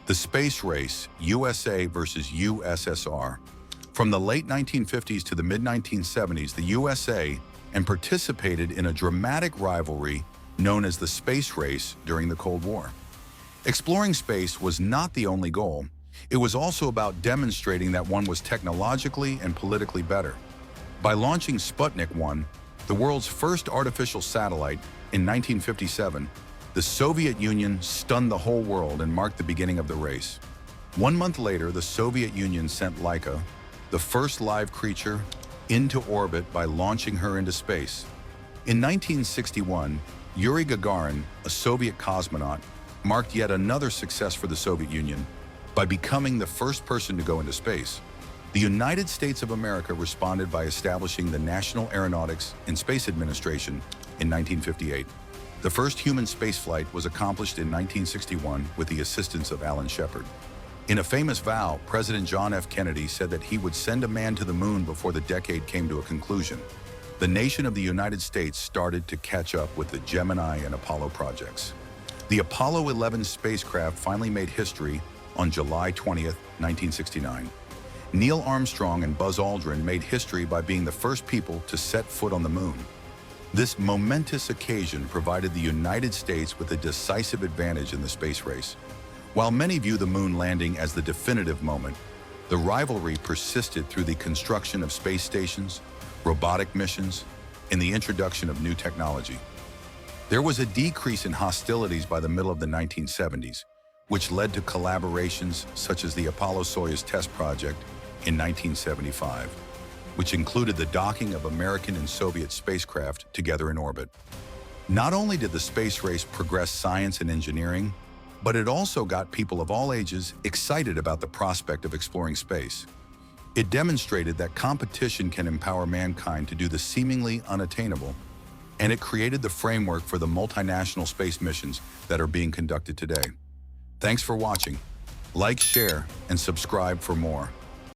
The space race, USA versus USSR. From the late 1950s to the mid-1970s, the USA participated in a dramatic rivalry known as the space race during the Cold War. Exploring space was not the only goal. It was also about demonstrating that one was technologically and politically better. By launching Sputnik 1, the world's first artificial satellite, in 1957, the Soviet Union stunned the whole world and marked the beginning of the race. 1 month later, the Soviet Union sent Laika, the first live creature, into orbit by launching her into space. In 1961, Yuri Gagarin, a Soviet cosmonaut, marked yet another success for the Soviet Union by becoming the first person to go into space. The United States of America responded by establishing the National Aeronautics and Space Administration in 1958. The first human spaceflight was accomplished in 1961 with the assistance of Alan Shepard. In a famous vow, President John F. Kennedy said that he would send a man to the moon before the decade came to a conclusion. The nation of the United States started to catch up with the Gemini and Apollo projects. The Apollo 11 spacecraft finally made history on July 20th, 1969. Neil Armstrong and Buzz Aldrin made history by being the first people to set foot on the moon. This momentous occasion provided the United States with a decisive advantage in the space race. While many view the moon landing as the definitive moment, the rivalry persisted through the construction of space stations, robotic missions, and the introduction of new technology. There was a decrease in hostilities by the middle of the 1970s, which led to collaborations such as the Apollo-Soyuz test project in 1975, which included the docking of American and Soviet spacecraft together in orbit. Not only did the space race progress science and engineering, but it also got people of all ages excited about the prospect of exploring space. It demonstrated that competition can empower mankind to do the seemingly unattainable, and it created the framework for the multinational space missions that are being conducted today. Thanks for watching. Like, share, and subscribe for more.